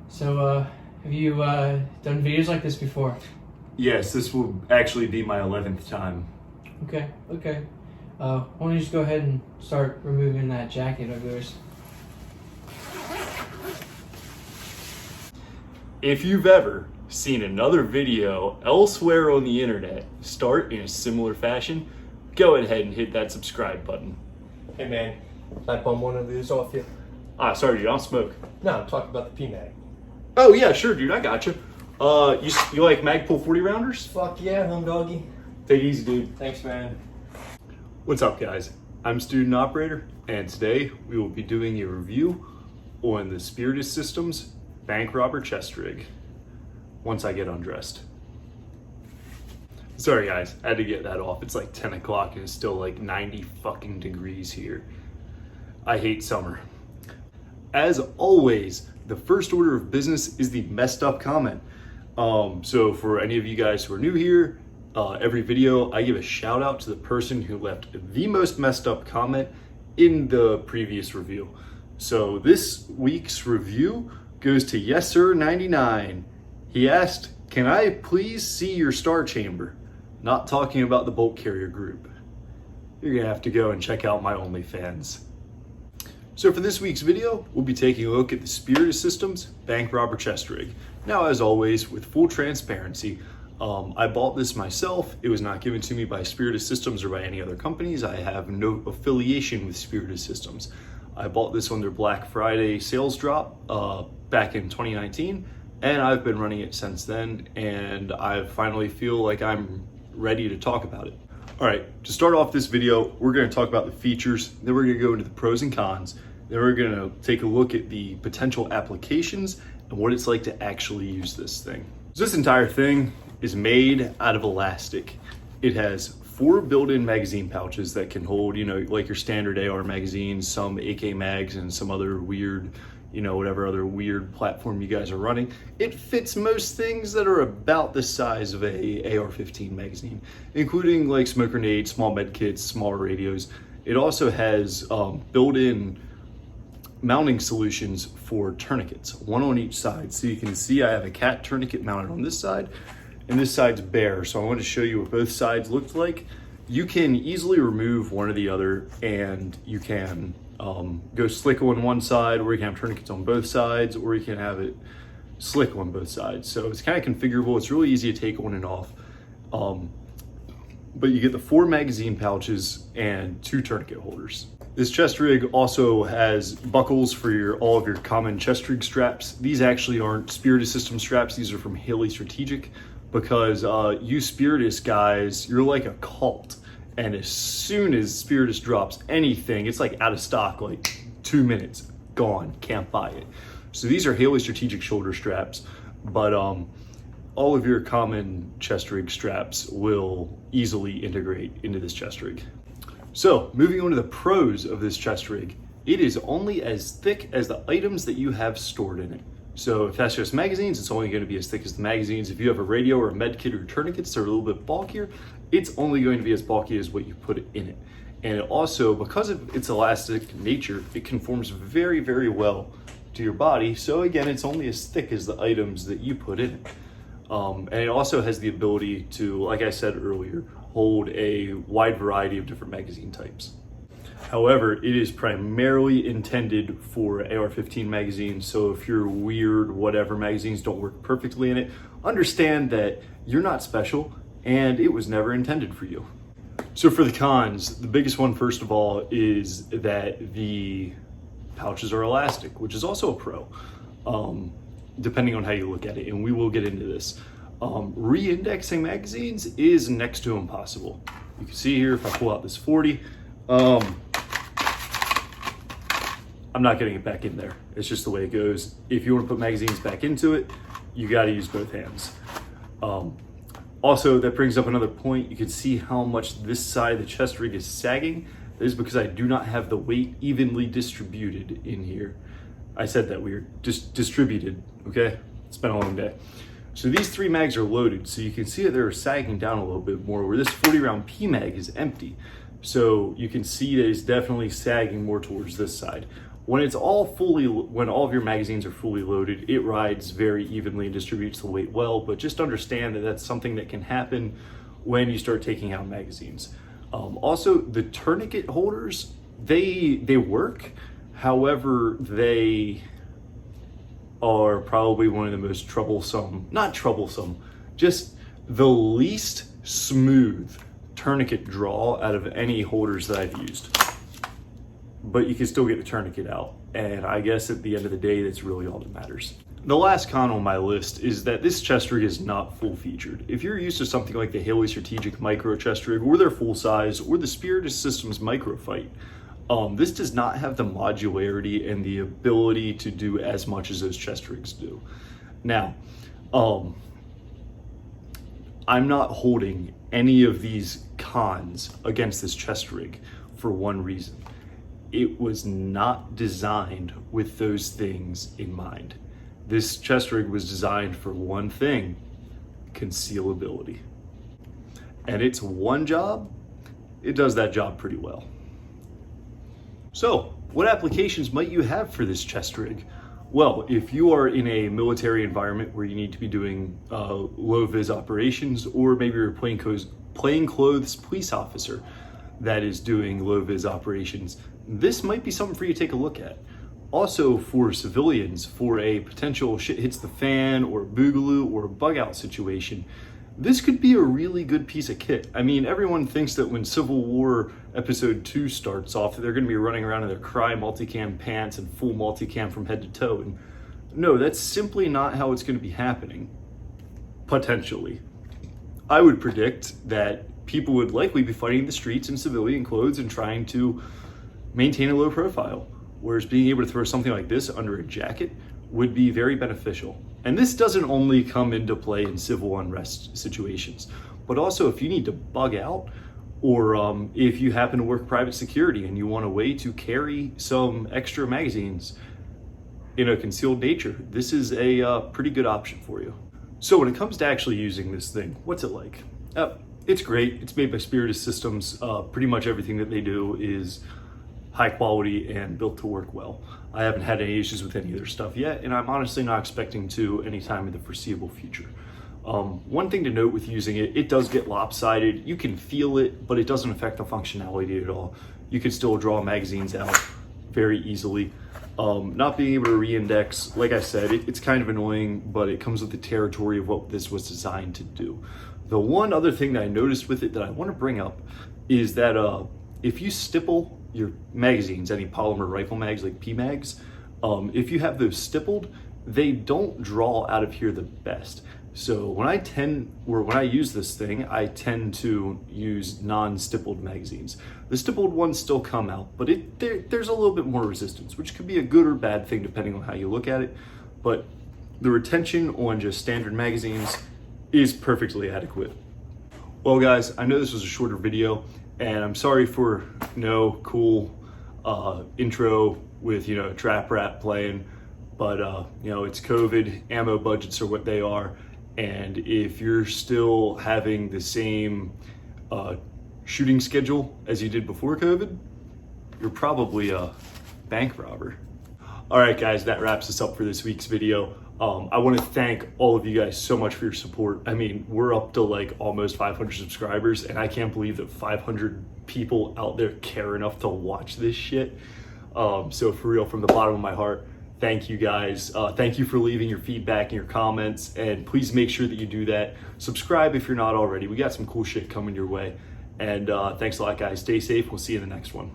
So, have you done videos like this before? Yes, this will actually be my 11th time. Okay. Why don't you just go ahead and start removing that jacket of yours? If you've ever seen another video elsewhere on the internet start in a similar fashion, go ahead and hit that subscribe button. Hey man, can I bum one of these off you? Sorry dude, I don't smoke. No, I'm talking about the PMAG. Oh yeah, sure dude, I got you. You like Magpul 40 rounders? Fuck yeah, home doggy. Take it easy dude. Thanks man. What's up guys? I'm Student Operator, and today we will be doing a review on the Spiritus Systems Bank Robber Chest Rig once I get undressed. Sorry guys, I had to get that off. It's like 10 o'clock and it's still like 90 fucking degrees here. I hate summer. As always, the first order of business is the messed up comment. So for any of you guys who are new here, every video I give a shout out to the person who left the most messed up comment in the previous review. So this week's review goes to Yes Sir 99. He asked, "Can I please see your star chamber?" Not talking about the bolt carrier group. You're gonna have to go and check out my OnlyFans. So for this week's video, we'll be taking a look at the Spiritus Systems Bank Robber Chest Rig. Now, as always, with full transparency, I bought this myself. It was not given to me by Spiritus Systems or by any other companies. I have no affiliation with Spiritus Systems. I bought this on their Black Friday sales drop back in 2019, and I've been running it since then, and I finally feel like I'm ready to talk about it. All right, to start off this video, we're gonna talk about the features, then we're gonna go into the pros and cons, then we're gonna take a look at the potential applications and what it's like to actually use this thing. So this entire thing is made out of elastic. It has 4 built-in magazine pouches that can hold, like your standard AR magazines, some AK mags, and some other weird, whatever other weird platform you guys are running. It fits most things that are about the size of a AR-15 magazine, including like smoke grenades, small med kits, smaller radios. It also has built-in mounting solutions for tourniquets, one on each side. So you can see I have a cat tourniquet mounted on this side, and this side's bare. So I wanted to show you what both sides looked like. You can easily remove one or the other, and you can go slick on one side, or you can have tourniquets on both sides, or you can have it slick on both sides. So it's kind of configurable. It's really easy to take on and off. But you get the 4 magazine pouches and 2 tourniquet holders. This chest rig also has buckles for all of your common chest rig straps. These actually aren't Spiritus System straps. These are from Haley Strategic, because you Spiritus guys, you're like a cult. And as soon as Spiritus drops anything, it's like out of stock, like 2 minutes, gone, can't buy it. So these are Haley Strategic shoulder straps, but all of your common chest rig straps will easily integrate into this chest rig. So moving on to the pros of this chest rig, it is only as thick as the items that you have stored in it. So if that's just magazines, it's only going to be as thick as the magazines. If you have a radio or a med kit or tourniquets that are a little bit bulkier, it's only going to be as bulky as what you put in it. And it also, because of its elastic nature, it conforms very, very well to your body. So again, it's only as thick as the items that you put in it. And it also has the ability to, like I said earlier, hold a wide variety of different magazine types. However, it is primarily intended for AR-15 magazines, so if your weird whatever magazines don't work perfectly in it, understand that you're not special and it was never intended for you. So for the cons, the biggest one, first of all, is that the pouches are elastic, which is also a pro, depending on how you look at it, and we will get into this. Re-indexing magazines is next to impossible. You can see here, if I pull out this 40, I'm not getting it back in there. It's just the way it goes. If you want to put magazines back into it, you got to use both hands. Also, that brings up another point. You can see how much this side of the chest rig is sagging. That is because I do not have the weight evenly distributed in here. I said that weird, just distributed, okay? It's been a long day. So these 3 mags are loaded, so you can see that they're sagging down a little bit more, where this 40 round PMAG is empty. So you can see that it's definitely sagging more towards this side. When all of your magazines are fully loaded, it rides very evenly and distributes the weight well, but just understand that that's something that can happen when you start taking out magazines. Also, the tourniquet holders, they work. However, they are probably one of the most just the least smooth tourniquet draw out of any holders that I've used. But you can still get the tourniquet out. And I guess at the end of the day, that's really all that matters. The last con on my list is that this chest rig is not full featured. If you're used to something like the Haley Strategic Micro chest rig, or their full size, or the Spiritus Systems Microfight, this does not have the modularity and the ability to do as much as those chest rigs do. Now, I'm not holding any of these cons against this chest rig for one reason. It was not designed with those things in mind. This chest rig was designed for one thing: concealability. And it's one job, it does that job pretty well. So, what applications might you have for this chest rig? Well, if you are in a military environment where you need to be doing low-vis operations, or maybe you're a plainclothes police officer that is doing low-vis operations, this might be something for you to take a look at. Also, for civilians, for a potential shit hits the fan or boogaloo or bug out situation, this could be a really good piece of kit. I mean, everyone thinks that when Civil War Episode 2 starts off, they're gonna be running around in their Cry multicam pants and full multicam from head to toe. And no, that's simply not how it's gonna be happening, potentially. I would predict that people would likely be fighting the streets in civilian clothes and trying to maintain a low profile, whereas being able to throw something like this under a jacket would be very beneficial. And this doesn't only come into play in civil unrest situations, but also if you need to bug out, or if you happen to work private security and you want a way to carry some extra magazines in a concealed nature, this is a pretty good option for you. So when it comes to actually using this thing, what's it like? It's great. It's made by Spiritus Systems. Pretty much everything that they do is high quality and built to work well. I haven't had any issues with any of their stuff yet, and I'm honestly not expecting to anytime in the foreseeable future. One thing to note with using it, it does get lopsided. You can feel it, but it doesn't affect the functionality at all. You can still draw magazines out very easily. Not being able to re-index, like I said, it's kind of annoying, but it comes with the territory of what this was designed to do. The one other thing that I noticed with it that I want to bring up is that if you stipple your magazines, any polymer rifle mags like PMags, if you have those stippled, they don't draw out of here the best. So when I use this thing, I tend to use non-stippled magazines. The stippled ones still come out, but there's a little bit more resistance, which could be a good or bad thing depending on how you look at it. But the retention on just standard magazines is perfectly adequate. Well guys, I know this was a shorter video, and I'm sorry for no cool intro with trap rap playing, but it's COVID, ammo budgets are what they are, and if you're still having the same shooting schedule as you did before COVID, you're probably a bank robber. All right guys, that wraps us up for this week's video. I want to thank all of you guys so much for your support. I mean, we're up to like almost 500 subscribers, and I can't believe that 500 people out there care enough to watch this shit. So for real, from the bottom of my heart, thank you guys. Thank you for leaving your feedback and your comments, and please make sure that you do that. Subscribe if you're not already. We got some cool shit coming your way. And thanks a lot guys. Stay safe. We'll see you in the next one.